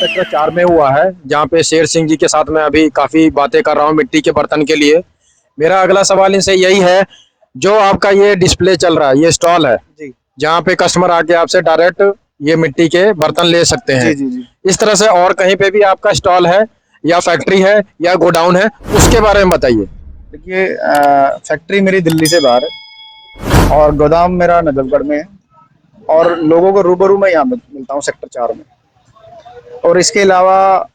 Sector 4 में हुआ है, जहाँ पे शेर सिंह जी के साथ मैं अभी काफी बातें कर रहा हूँ मिट्टी के बर्तन के लिए। मेरा अगला सवाल इनसे यही है, जो आपका ये डिस्प्ले चल रहा है, ये स्टॉल है जी जहाँ पे कस्टमर आके आपसे डायरेक्ट ये मिट्टी के बर्तन ले सकते हैं। जी जी जी। इस तरह से और कहीं पे भी आपका स्टॉल है या फैक्ट्री है या गोडाउन है, उसके बारे में बताइए। देखिए, फैक्ट्री मेरी दिल्ली से बाहर है और गोदाम मेरा नजफगढ़ में है और लोगों को रूबरू में यहाँ मिलता हूँ सेक्टर 4 में। और इसके अलावा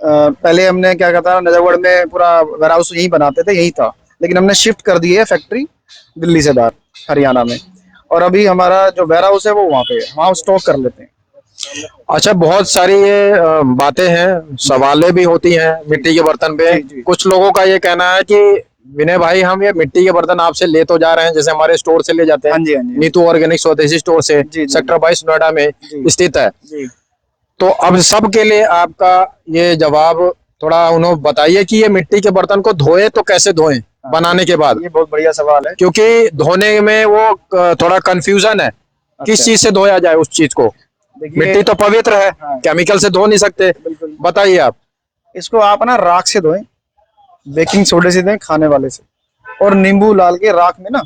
पहले हमने क्या कहता है, नजफगढ़ में पूरा वेयर हाउस यहीं बनाते थे, यही था, लेकिन हमने शिफ्ट कर दी है फैक्ट्री दिल्ली से बाहर, हरियाणा में। और अभी हमारा जो वेयर हाउस है वो वहाँ पे है, वहाँ स्टॉक कर लेते हैं। अच्छा, बहुत सारी ये बातें हैं, सवालें भी होती हैं मिट्टी के बर्तन पे। जी जी कुछ लोगों का ये कहना है कि विनय भाई, हम ये मिट्टी के बर्तन आपसे ले तो जा रहे हैं, जैसे हमारे स्टोर से ले जाते हाँ हैं, जी हाँ जी नीतू ऑर्गेनिक स्वदेशी स्टोर से, जी जी सेक्टर 22 नोएडा में जी स्थित है। जी। तो अब सबके लिए आपका ये जवाब थोड़ा उन्होंने बताइए कि ये मिट्टी के बर्तन को धोए तो कैसे धोएं बनाने के बाद, ये बहुत बढ़िया सवाल है। क्योंकि धोने में वो थोड़ा कंफ्यूजन है, किस अच्छा, चीज से धोया जाए उस चीज को। देखिए, मिट्टी तो पवित्र है, हाँ, केमिकल से धो नहीं सकते। बिल्कुल। बताइए आप। इसको आप ना राख से धोएं, बेकिंग सोडे से धोएं, खाने वाले से, और नींबू डाल के राख में ना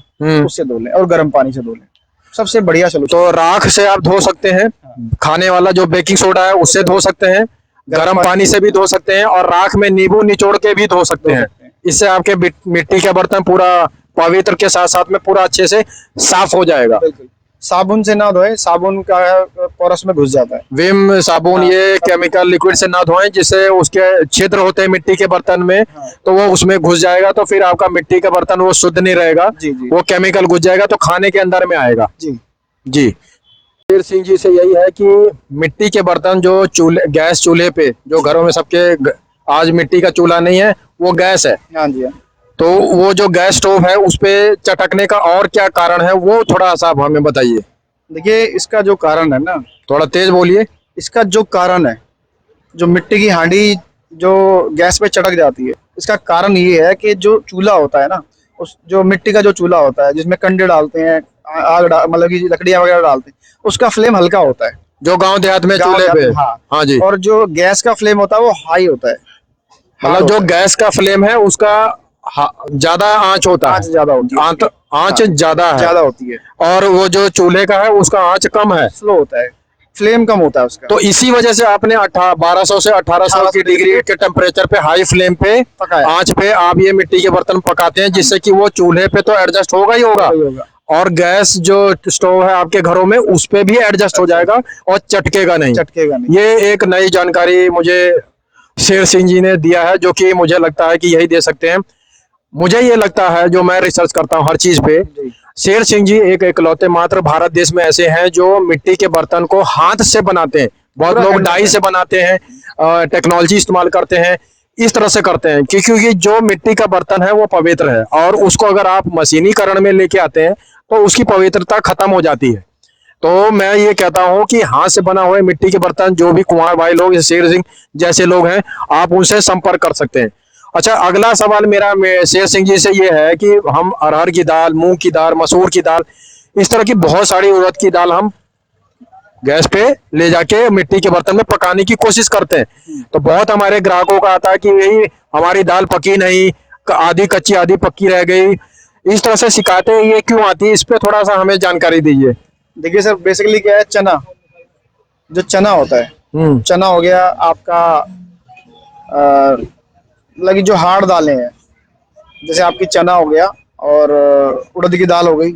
उससे धो लें, और गर्म पानी से धो लें, सबसे बढ़िया सोल्यूशन। तो राख से आप धो सकते हैं, खाने वाला जो बेकिंग सोडा है उससे धो सकते हैं, गर्म पानी से भी धो सकते हैं, और राख में नींबू निचोड़ के भी धो सकते हैं। इससे आपके मिट्टी का बर्तन पूरा पवित्र के साथ साथ में पूरा अच्छे से साफ हो जाएगा। बिल्कुल। साबुन से ना धोएं, साबुन का पोरस में घुस जाता है। विम साबुन, हाँ, ये केमिकल लिक्विड से ना धोएं, जिससे उसके छिद्र होते हैं मिट्टी के बर्तन में, हाँ, तो वो उसमें घुस जाएगा, तो फिर आपका मिट्टी का बर्तन वो शुद्ध नहीं रहेगा, जी जी वो केमिकल घुस जाएगा तो खाने के अंदर में आएगा। जी जी। शेर सिंह जी से यही है कि मिट्टी के बर्तन जो चूल्हे, गैस चूल्हे पे, जो घरों में सबके आज मिट्टी का चूल्हा नहीं है, वो गैस है, हाँ जी हाँ। तो वो जो गैस स्टोव है उस पे चटकने का और क्या कारण है, वो थोड़ा सा आप हमें बताइए। देखिए, इसका जो कारण है ना, थोड़ा तेज बोलिए। इसका जो कारण है, जो मिट्टी की हांडी जो गैस पे चढ़क जाती है, इसका कारण ये है कि जो चूल्हा होता है ना, उस जो मिट्टी का जो चूल्हा होता है जिसमें कंडे डालते हैं, मतलब कि लकड़ियां वगैरह डालते हैं, उसका फ्लेम हल्का होता है, जो गांव देहात में गाँव चूल्हे देहात पे। में, हाँ। हाँ जी। और जो गैस का फ्लेम होता है वो हाई होता है, हार्ड मतलब जो होता है, गैस का फ्लेम है उसका ज्यादा आंच होता आँच है, ज्यादा होती है उसकी। आंच हाँ, ज्यादा है, ज्यादा होती है। और वो जो चूल्हे का है उसका आंच कम है, स्लो होता है, फ्लेम कम होता है उसका। तो इसी वजह से आपने 1200 से 1800 की डिग्री के टेम्परेचर पे, हाई फ्लेम पे, पकाया आंच पे आप ये मिट्टी के बर्तन पकाते हैं, जिससे कि वो चूल्हे पे तो एडजस्ट होगा ही होगा, होगा। और गैस जो स्टोव है आपके घरों में उस पे भी एडजस्ट हो जाएगा और चटकेगा नहीं। चटकेगा नहीं। ये एक नई जानकारी मुझे शेर सिंह जी ने दिया है, जो कि मुझे लगता है कि यही दे सकते हैं। मुझे ये लगता है, जो मैं रिसर्च करता हूँ हर चीज पे, जी शेर सिंह जी एक इकलौते मात्र भारत देश में ऐसे हैं जो मिट्टी के बर्तन को हाथ से बनाते हैं। बहुत पूरा लोग हैंडमेड डाई है। से बनाते हैं, टेक्नोलॉजी इस्तेमाल करते हैं, इस तरह से करते हैं, क्योंकि जो मिट्टी का बर्तन है वो पवित्र है, और उसको अगर आप मशीनीकरण में लेके आते हैं तो उसकी पवित्रता खत्म हो जाती है। तो मैं ये कहता हूँ कि हाथ से बना हुए मिट्टी के बर्तन, जो भी कुंवर भाई लोग, शेर सिंह जैसे लोग हैं, आप उनसे संपर्क कर सकते हैं। अच्छा, अगला सवाल मेरा शेर सिंह जी से ये है कि हम अरहर की दाल, मूंग की दाल, मसूर की दाल, इस तरह की बहुत सारी उड़द की दाल हम गैस पे ले जाके मिट्टी के बर्तन में पकाने की कोशिश करते हैं, तो बहुत हमारे ग्राहकों का आता है कि यही हमारी दाल पकी नहीं, आधी कच्ची आधी पक्की रह गई, इस तरह से शिकायतें ये क्यों आती है, इस पे थोड़ा सा हमें जानकारी दीजिए। देखिए सर, बेसिकली क्या है, चना, जो चना होता है, चना हो गया आपका, मतलब जो हार्ड दालें हैं, जैसे आपकी चना हो गया, और उड़द की दाल हो गई,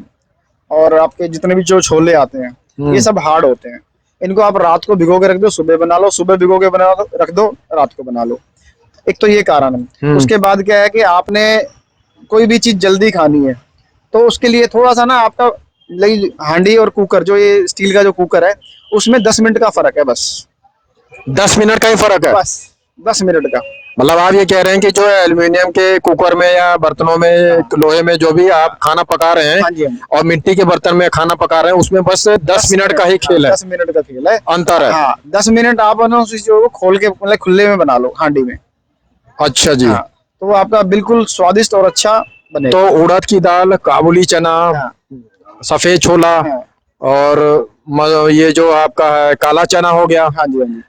और आपके जितने भी जो छोले आते हैं, ये सब हार्ड होते हैं। इनको आप रात को भिगो के रख दो, सुबह बना लो, सुबह भिगो के बना रख दो, रात को बना लो। एक तो ये कारण है। उसके बाद क्या है कि आपने कोई भी चीज जल्दी खानी है, तो उसके लिए थोड़ा सा ना आपका हांडी और कुकर, जो ये स्टील का जो कुकर है, उसमें 10 मिनट का फर्क है बस। 10 मिनट का ही फर्क है? बस 10 मिनट का। मतलब आप ये कह रहे हैं कि जो एल्युमिनियम के कुकर में या बर्तनों में, लोहे में जो भी आप खाना पका रहे हैं, हाँ जी हाँ जी। और मिट्टी के बर्तन में खाना पका रहे हैं, उसमें बस 10 मिनट का ही खेल है, 10 मिनट का खेल है, अंतर है। हाँ। 10 मिनट आप ना उस चीज को खोल के, मतलब खुले में बना लो, हांडी में। अच्छा जी। हाँ, तो वो आपका बिल्कुल स्वादिष्ट और अच्छा बनेगा। तो उड़द की दाल, काबुली चना, हाँ सफेद छोला, हाँ और ये जो आपका है काला चना हो गया, हाँ जी हाँ जी।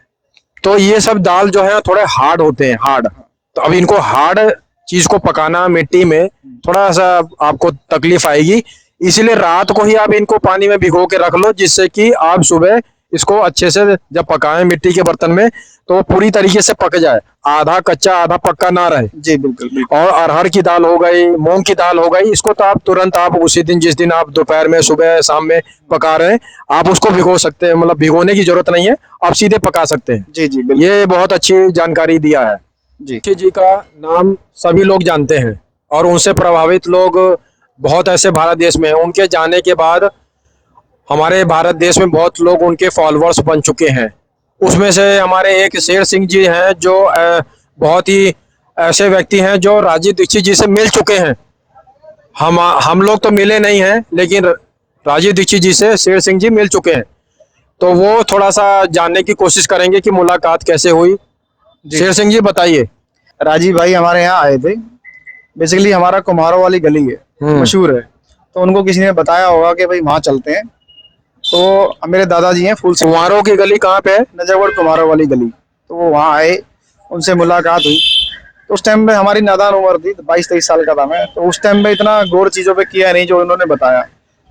तो ये सब दाल जो है थोड़े हार्ड होते हैं, हार्ड। तो अब इनको हार्ड चीज को पकाना मिट्टी में थोड़ा सा आपको तकलीफ आएगी, इसीलिए रात को ही आप इनको पानी में भिगो के रख लो, जिससे कि आप सुबह इसको अच्छे से जब पकाएं मिट्टी के बर्तन में तो वो पूरी तरीके से पक जाए, आधा कच्चा आधा पक्का ना रहे। जी बिल्कुल बिल्कुल। और अरहर की दाल हो गई, मूंग की दाल हो गई, इसको तो आप तुरंत आप उसी दिन जिस दिन आप दोपहर में सुबह शाम में पका रहे हैं आप उसको भिगो सकते हैं, मतलब भिगोने की जरूरत नहीं है, आप सीधे पका सकते हैं। जी जी बिल्कुल। ये बहुत अच्छी जानकारी दिया है। जी मुखी जी का नाम सभी लोग जानते हैं और उनसे प्रभावित लोग बहुत ऐसे भारत देश में हैं। उनके जाने के बाद हमारे भारत देश में बहुत लोग उनके फॉलोअर्स बन चुके हैं। उसमें से हमारे एक शेर सिंह जी हैं जो बहुत ही ऐसे व्यक्ति हैं जो राजीव दीक्षित जी से मिल चुके हैं। हम लोग तो मिले नहीं हैं, लेकिन राजीव दीक्षित जी से शेर सिंह जी मिल चुके हैं। तो वो थोड़ा सा जानने की कोशिश करेंगे कि मुलाकात कैसे हुई। शेर सिंह जी बताइए। राजीव भाई हमारे यहाँ आए थे। बेसिकली हमारा कुम्हारों वाली गली है, मशहूर है, तो उनको किसी ने बताया होगा कि भाई वहाँ चलते हैं। तो मेरे दादाजी हैं फूल सिंह, कुम्हारों की गली कहाँ पे है? नजरगढ़ कुम्हारों वाली गली। तो वो वहाँ आए, उनसे मुलाकात हुई। तो उस टाइम में हमारी नादान उम्र थी, 22-23 साल का था मैं, तो उस टाइम में इतना गौर चीज़ों पे किया नहीं जो उन्होंने बताया।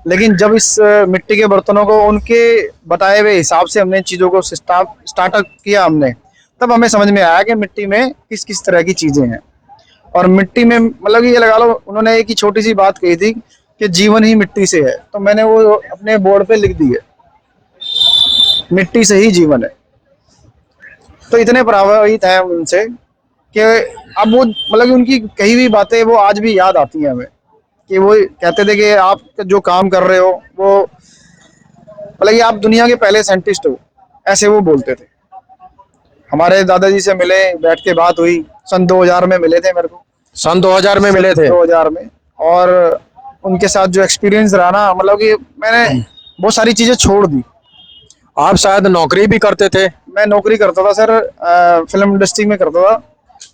लेकिन जब इस मिट्टी के बर्तनों को उनके बताए हुए हिसाब से हमने चीज़ों को स्टार्टअप किया हमने, तब हमें समझ में आया कि मिट्टी में किस किस तरह की चीज़ें हैं। और मिट्टी में मतलब ये लगा लो, उन्होंने एक ही छोटी सी बात कही थी कि जीवन ही मिट्टी से है, तो मैंने वो अपने बोर्ड पे लिख दी है, मिट्टी से ही जीवन है। तो इतने प्रभावित हैं उनसे कि अब वो मतलब कि उनकी कही हुई बातें वो आज भी याद आती हैं हमें। कि वो कहते थे कि आप जो काम कर रहे हो वो मतलब कि आप दुनिया के पहले साइंटिस्ट हो, ऐसे वो बोलते थे। हमारे दादाजी से मिले, बैठ के बात हुई, सन 2000 में मिले थे मेरे को। सन 2000 में मिले थे? 2000 में। और उनके साथ जो एक्सपीरियंस रहा ना, मतलब कि मैंने बहुत सारी चीजें छोड़ दी। आप शायद नौकरी भी करते थे? मैं नौकरी करता था सर, फिल्म इंडस्ट्री में करता था।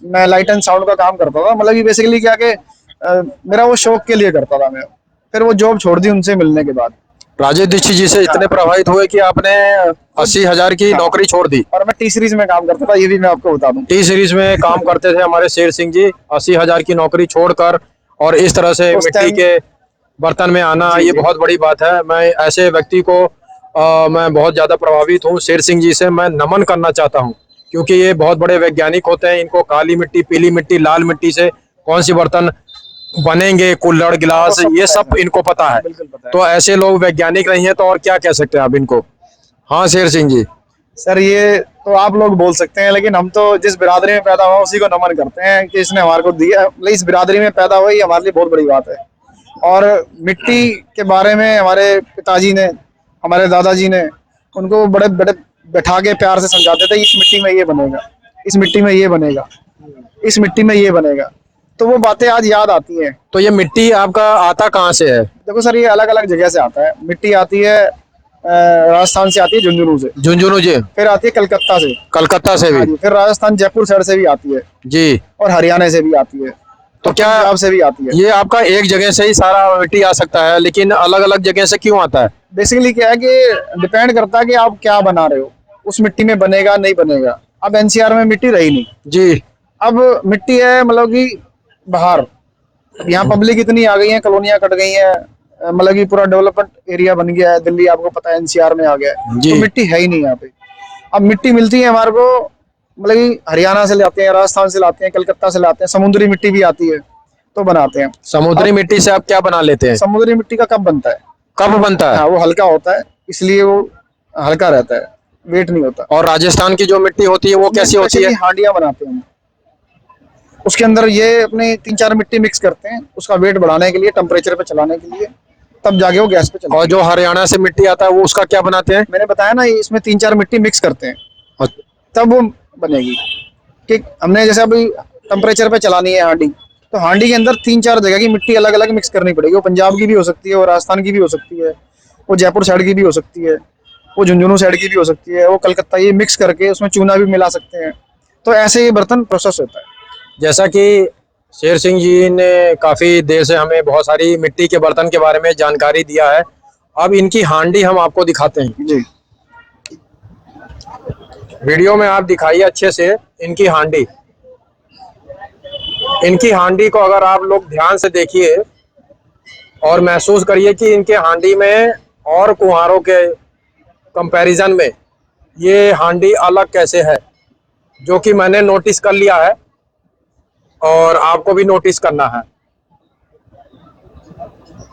मैं लाइट एंड साउंड का काम करता था, मतलब कि बेसिकली क्या कि मेरा वो शौक के लिए करता था मैं। फिर वो जॉब छोड़ दी उनसे मिलने के बाद। राजेश दीक्षित जी से इतने प्रभावित हुए कि आपने 80,000 की नौकरी छोड़ दी। और मैं टी सीरीज में काम करता था, ये भी मैं आपको बता दूं। टी सीरीज में काम करते थे हमारे शेर सिंह जी, 80,000 की नौकरी छोड़कर और इस तरह से उस मिट्टी टाइम- के बर्तन में आना, जी, ये जी। बहुत बड़ी बात है। मैं ऐसे व्यक्ति को मैं बहुत ज्यादा प्रभावित हूँ। शेर सिंह जी से मैं नमन करना चाहता हूँ, क्योंकि ये बहुत बड़े वैज्ञानिक होते हैं। इनको काली मिट्टी, पीली मिट्टी, लाल मिट्टी से कौन सी बर्तन बनेंगे, कुल्हड़, गिलास, वो सब ये पता सब है। इनको पता है। बिल्कुल पता है। तो ऐसे लोग वैज्ञानिक नहीं है तो और क्या कह सकते हैं आप इनको। हाँ शेर सिंह जी। सर ये तो आप लोग बोल सकते हैं, लेकिन हम तो जिस बिरादरी में पैदा हुआ उसी को नमन करते हैं कि इसने हमारे को दिया। मतलब इस बिरादरी में पैदा हुआ, ये हमारे लिए बहुत बड़ी बात है। और मिट्टी के बारे में हमारे पिताजी ने, हमारे दादाजी ने उनको बड़े बड़े बैठा के प्यार से समझाते थे, इस मिट्टी में ये बनेगा, इस मिट्टी में ये बनेगा, इस मिट्टी में ये बनेगा। तो वो बातें आज याद आती हैं। तो ये मिट्टी आपका आता कहाँ से है? देखो सर, ये अलग अलग जगह से आता है। मिट्टी आती है राजस्थान से, आती है झुंझुनू से। झुंझुनू जी? फिर आती है कलकत्ता से। कलकत्ता से हाँ भी? जी। फिर राजस्थान जयपुर साइड से भी आती है, जी। और हरियाणा से भी आती है, तो और क्या पंजाब से भी आती है। ये आपका एक जगह से ही सारा मिट्टी आ सकता है, लेकिन अलग अलग जगह से क्यों आता है? बेसिकली क्या है कि डिपेंड करता है कि आप क्या बना रहे हो, उस मिट्टी में बनेगा नहीं बनेगा। अब एनसीआर में मिट्टी रही नहीं, जी। अब मिट्टी है मतलब कि बाहर। अब यहाँ पब्लिक इतनी आ गई है, कॉलोनियां कट गई हैं, मतलब कि पूरा डेवलपमेंट एरिया बन गया है। दिल्ली आपको पता है एनसीआर में आ गया है, जी। तो मिट्टी है ही नहीं यहाँ पे। अब मिट्टी मिलती है हमारे को, मतलब कि हरियाणा से लाते हैं, राजस्थान से लाते हैं, कलकत्ता से लाते हैं, समुद्री मिट्टी भी आती है, तो बनाते हैं। समुद्री मिट्टी से आप क्या बना लेते हैं? समुद्री मिट्टी का कप बनता है। कब बनता है? हाँ, वो हल्का होता है, इसलिए वो हल्का रहता है, वेट नहीं होता। और राजस्थान की जो मिट्टी होती है वो कैसी होती है? हांडियां बनाते हैं हम। उसके अंदर ये अपने 3-4 मिट्टी मिक्स करते हैं, उसका वेट बढ़ाने के लिए, टेम्परेचर पे चलाने के लिए, तब जाके वो गैस पे चलता है। और जो हरियाणा से मिट्टी आता है वो उसका क्या बनाते हैं? मैंने बताया ना, ये इसमें 3-4 मिट्टी मिक्स करते हैं, अच्छा। तब वो बनेगी। कि हमने जैसे अभी टेम्परेचर पे चलानी है हांडी, तो हांडी के अंदर 3-4 जगह की मिट्टी अलग अलग मिक्स करनी पड़ेगी। वो पंजाब की भी हो सकती है, वो राजस्थान की भी हो सकती है, वो जयपुर साइड की भी हो सकती है, वो झुंझुनू साइड की भी हो सकती है, वो कलकत्ता, ये मिक्स करके उसमें चूना भी मिला सकते हैं। तो ऐसे ये बर्तन प्रोसेस होता है। जैसा कि शेर सिंह जी ने काफी देर से हमें बहुत सारी मिट्टी के बर्तन के बारे में जानकारी दिया है, अब इनकी हांडी हम आपको दिखाते हैं। जी। वीडियो में आप दिखाइए अच्छे से इनकी हांडी। इनकी हांडी को अगर आप लोग ध्यान से देखिए और महसूस करिए कि इनके हांडी में और कुम्हारों के कंपैरिजन में ये हांडी अलग कैसे है, जो कि मैंने नोटिस कर लिया है और आपको भी नोटिस करना है।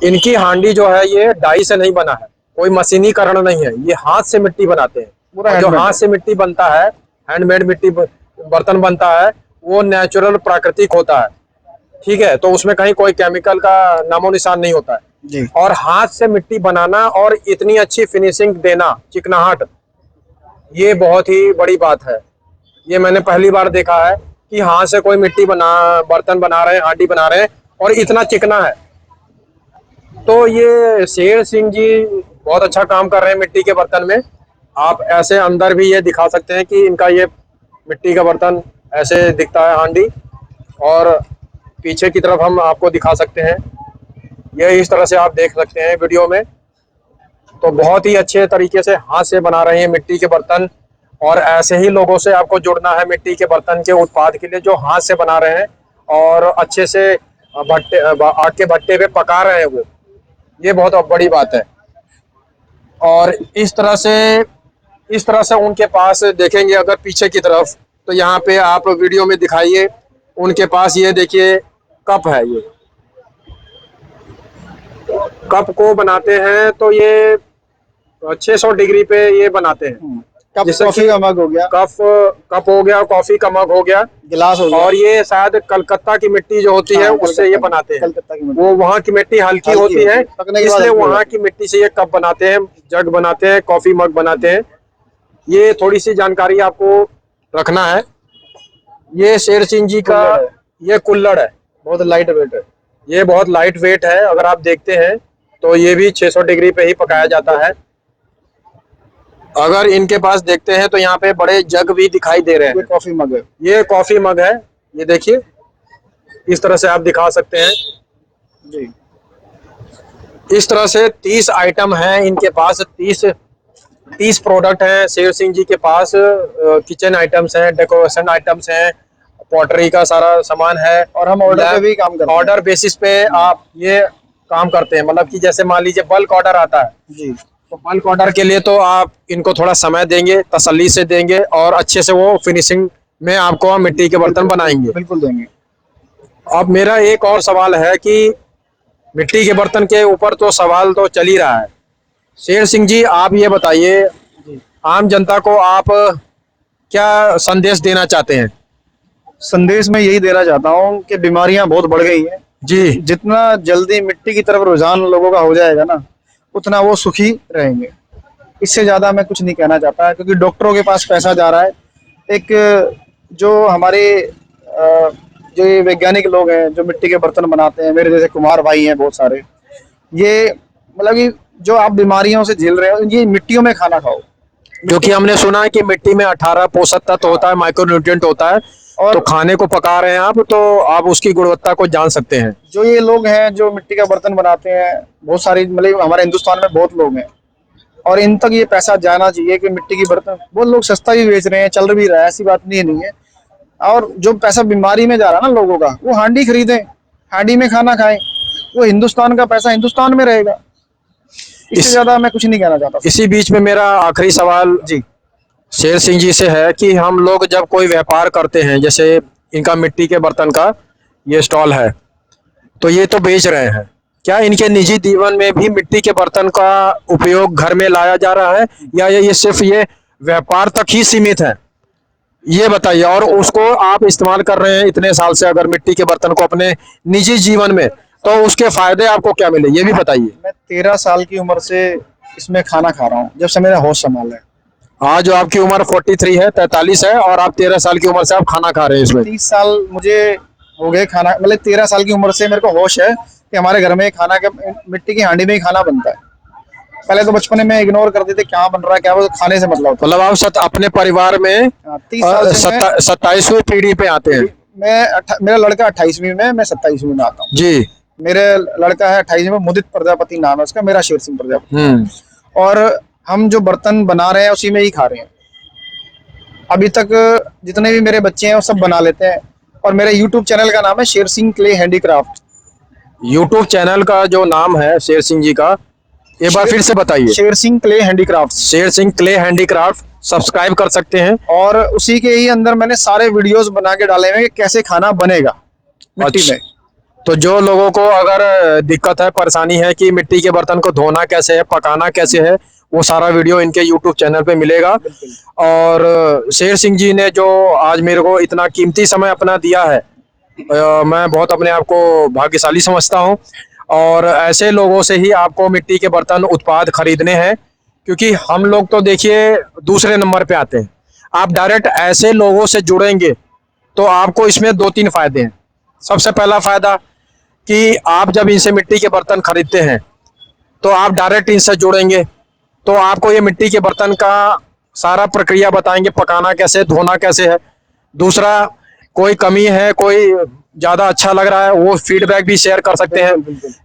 इनकी हांडी जो है ये डाई से नहीं बना है, कोई मशीनीकरण नहीं है, ये हाथ से मिट्टी बनाते हैं। पूरा और जो handmade हाथ है। से मिट्टी बनता है, हैंडमेड मिट्टी बर्तन बनता है, वो नेचुरल प्राकृतिक होता है। ठीक है, तो उसमें कहीं कोई केमिकल का नामो निशान नहीं होता है। जी। और हाथ से मिट्टी बनाना और इतनी अच्छी फिनिशिंग देना, चिकनाहट, ये बहुत ही बड़ी बात है। ये मैंने पहली बार देखा है कि हाथ से कोई मिट्टी बर्तन बना रहे हैं, हांडी बना रहे हैं और इतना चिकना है। तो ये शेर सिंह जी बहुत अच्छा काम कर रहे हैं मिट्टी के बर्तन में। आप ऐसे अंदर भी ये दिखा सकते हैं कि इनका ये मिट्टी का बर्तन ऐसे दिखता है हांडी, और पीछे की तरफ हम आपको दिखा सकते हैं, ये इस तरह से आप देख सकते हैं वीडियो में। तो बहुत ही अच्छे तरीके से हाथ से बना रहे हैं मिट्टी के बर्तन, और ऐसे ही लोगों से आपको जुड़ना है मिट्टी के बर्तन के उत्पाद के लिए जो हाथ से बना रहे हैं और अच्छे से भट्टे आग के भट्टे पे पका रहे हैं वो, ये बहुत बड़ी बात है। और इस तरह से उनके पास देखेंगे अगर पीछे की तरफ, तो यहाँ पे आप वीडियो में दिखाइए उनके पास, ये देखिए कप है। ये कप को बनाते हैं तो ये 600 डिग्री पे ये बनाते हैं। कप जैसे कॉफी कि का मग हो गया, कप हो गया, कॉफी का मग हो गया, गिलास हो गया। और ये शायद कलकत्ता की मिट्टी जो होती है हाँ, उससे ये बनाते हैं। कलकत्ता की मिट्टी। वो वहाँ की मिट्टी हल्की होती है, पकने के बाद इसलिए हल्की हो वहाँ जाती की मिट्टी से ये कप बनाते हैं, जग बनाते हैं, कॉफी मग बनाते हैं। ये थोड़ी सी जानकारी आपको रखना है। ये शेर सिंह जी का कुल्हड़ है। ये कुल्हड़ है, बहुत लाइट वेट है। ये बहुत लाइट वेट है। अगर आप देखते हैं तो ये भी 600 डिग्री पे ही पकाया जाता है। अगर इनके पास देखते हैं तो यहाँ पे बड़े जग भी दिखाई दे रहे ये हैं। कॉफी मग है। ये कॉफी मग है, ये देखिए इस तरह से आप दिखा सकते हैं। जी। इस तरह से 30 आइटम हैं इनके पास, 30 प्रोडक्ट हैं शेर सिंह जी के पास। किचन आइटम्स हैं, डेकोरेशन आइटम्स हैं, पॉटरी का सारा सामान है। और हम ऑर्डर पे भी काम करते हैं। ऑर्डर बेसिस पे आप ये काम करते हैं, मतलब कि जैसे मान लीजिए बल्क ऑर्डर आता है, जी। तो बल्क ऑर्डर के लिए तो आप इनको थोड़ा समय देंगे, तसल्ली से देंगे, और अच्छे से वो फिनिशिंग में आपको मिट्टी के बर्तन बनाएंगे। बिल्कुल देंगे। अब मेरा एक और सवाल है कि मिट्टी के बर्तन के ऊपर तो सवाल तो चल ही रहा है। शेर सिंह जी आप ये बताइए, आम जनता को आप क्या संदेश देना चाहते हैं? संदेश में यही देना चाहता हूँ कि बीमारियां बहुत बढ़ गई हैं। जी। जितना जल्दी मिट्टी की तरफ रुझान लोगों का हो जाएगा ना, उतना वो सुखी रहेंगे। इससे ज्यादा मैं कुछ नहीं कहना चाहता, क्योंकि डॉक्टरों के पास पैसा जा रहा है। एक जो हमारे जो ये वैज्ञानिक लोग हैं जो मिट्टी के बर्तन बनाते हैं, मेरे जैसे कुम्हार भाई हैं बहुत सारे, ये मतलब कि जो आप बीमारियों से झेल रहे हो, ये मिट्टियों में खाना खाओ। क्योंकि हमने सुना है कि मिट्टी में 18 पोषक तत्व होता है, माइक्रोन्यूट्रिएंट होता है, और तो खाने को पका रहे हैं आप, तो आप उसकी गुणवत्ता को जान सकते हैं। जो ये लोग हैं जो मिट्टी का बर्तन बनाते हैं, बहुत सारी मतलब हमारे हिंदुस्तान में बहुत लोग हैं, और इन तक ये पैसा जाना चाहिए कि मिट्टी की बर्तन बहुत लोग सस्ता भी बेच रहे हैं, चल भी रहा है, ऐसी बात नहीं है। और जो पैसा बीमारी में जा रहा है ना लोगों का, वो हांडी खरीदें, हांडी में खाना खाएं, वो हिंदुस्तान का पैसा हिंदुस्तान में रहेगा। इससे ज्यादा मैं कुछ नहीं कहना चाहता। इसी बीच में मेरा आखिरी सवाल जी। शेर सिंह जी से है कि हम लोग जब कोई व्यापार करते हैं, जैसे इनका मिट्टी के बर्तन का ये स्टॉल है, तो ये तो बेच रहे हैं, क्या इनके निजी जीवन में भी मिट्टी के बर्तन का उपयोग घर में लाया जा रहा है, या ये सिर्फ ये व्यापार तक ही सीमित है? ये बताइए। और उसको आप इस्तेमाल कर रहे हैं इतने साल से, अगर मिट्टी के बर्तन को अपने निजी जीवन में, तो उसके फायदे आपको क्या मिले, ये भी बताइए। मैं 13 साल की उम्र से इसमें खाना खा रहा हूँ, जब से मेरा होश संभाला है। हाँ, जो आपकी उम्र 43 है, 43 है, और आप 13 साल की उम्र से आप खाना खा रहे हैं इसमें। 30 साल मुझे हो गए खाना, मतलब 13 साल की उम्र से मेरे को होश है कि हमारे घर में खाना के मिट्टी की हांडी में ही खाना बनता है। पहले तो बचपन में इग्नोर करते थे, क्या बन रहा है क्या, वो खाने से मतलब था। मतलब आप अपने परिवार में 30 साल से 27वीं पीढ़ी पे आते हैं। मेरा लड़का 28वीं में, मैं 27वीं में आता हूँ। जी। मेरे लड़का है 28वीं में, मुदित प्रजापति नाम है उसका, मेरा शेर सिंह प्रजापति। और हम जो बर्तन बना रहे हैं उसी में ही खा रहे हैं। अभी तक जितने भी मेरे बच्चे हैं वो सब बना लेते हैं। और मेरे यूट्यूब चैनल का नाम है Sher Singh clay handicraft. YouTube channel का जो नाम है शेर सिंह जी का, एक बार फिर से बताइए। Sher Singh clay handicraft. Sher Singh clay handicraft, subscribe कर सकते हैं। और उसी के ही अंदर मैंने सारे वीडियोस बना के डाले हुए हैं कि कैसे खाना बनेगा मिट्टी अच्छा। में। तो जो लोगों को अगर दिक्कत है, परेशानी है कि मिट्टी के बर्तन को धोना कैसे है, पकाना कैसे है, वो सारा वीडियो इनके यूट्यूब चैनल पे मिलेगा। और शेर सिंह जी ने जो आज मेरे को इतना कीमती समय अपना दिया है, मैं बहुत अपने आप को भाग्यशाली समझता हूँ। और ऐसे लोगों से ही आपको मिट्टी के बर्तन उत्पाद खरीदने हैं, क्योंकि हम लोग तो देखिए दूसरे नंबर पे आते हैं। आप डायरेक्ट ऐसे लोगों से जुड़ेंगे तो आपको इसमें दो तीन फायदे हैं। सबसे पहला फायदा कि आप जब इनसे मिट्टी के बर्तन खरीदते हैं तो आप डायरेक्ट इनसे जुड़ेंगे, तो आपको ये मिट्टी के बर्तन का सारा प्रक्रिया बताएंगे, पकाना कैसे, धोना कैसे है। दूसरा, कोई कमी है, कोई ज़्यादा अच्छा लग रहा है, वो फीडबैक भी शेयर कर सकते हैं।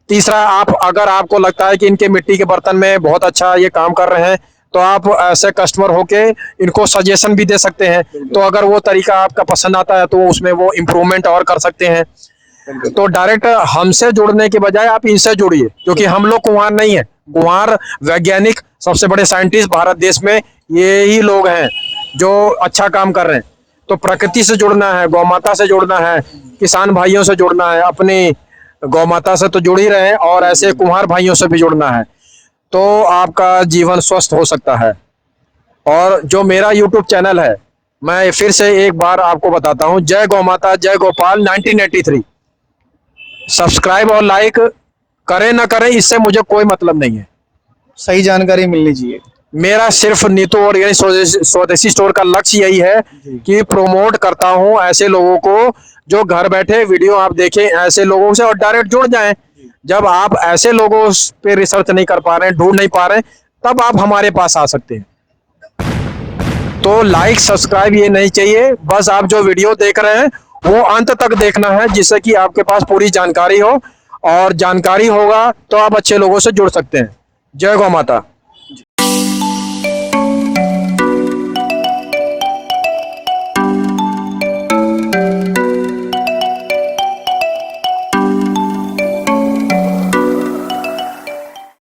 तीसरा, आप अगर आपको लगता है कि इनके मिट्टी के बर्तन में बहुत अच्छा ये काम कर रहे हैं, तो आप ऐसे कस्टमर होके इनको सजेशन भी दे सकते हैं। तो अगर वो तरीका आपका पसंद आता है तो उसमें वो इम्प्रूवमेंट और कर सकते हैं। तो डायरेक्ट हमसे जुड़ने के बजाय आप इनसे जुड़िए, क्योंकि हम लोग कुम्हार नहीं है। कुम्हार वैज्ञानिक, सबसे बड़े साइंटिस्ट भारत देश में ये ही लोग हैं जो अच्छा काम कर रहे हैं। तो प्रकृति से जुड़ना है, गौ माता से जुड़ना है, किसान भाइयों से जुड़ना है, अपनी गौ माता से तो जुड़ ही रहे हैं, और ऐसे कुम्हार भाइयों से भी जुड़ना है, तो आपका जीवन स्वस्थ हो सकता है। और जो मेरा यूट्यूब चैनल है, मैं फिर से एक बार आपको बताता हूँ, जय गौ माता जय गोपाल 1983। सब्सक्राइब और लाइक करें ना करें, इससे मुझे कोई मतलब नहीं है। सही जानकारी मिलनी चाहिए। मेरा सिर्फ नीतू ऑर्गेनिक स्वदेशी स्टोर का लक्ष्य यही है कि प्रोमोट करता हूं ऐसे लोगों को जो घर बैठे वीडियो आप देखें, ऐसे लोगों से और डायरेक्ट जुड़ जाएं। जब आप ऐसे लोगों पे रिसर्च नहीं कर पा रहे हैं, ढूंढ नहीं पा रहे हैं, तब आप हमारे पास आ सकते हैं। तो लाइक सब्सक्राइब ये नहीं चाहिए, बस आप जो वीडियो देख रहे हैं वो अंत तक देखना है, जिससे कि आपके पास पूरी जानकारी हो, और जानकारी होगा तो आप अच्छे लोगों से जुड़ सकते हैं। जय गौ माता।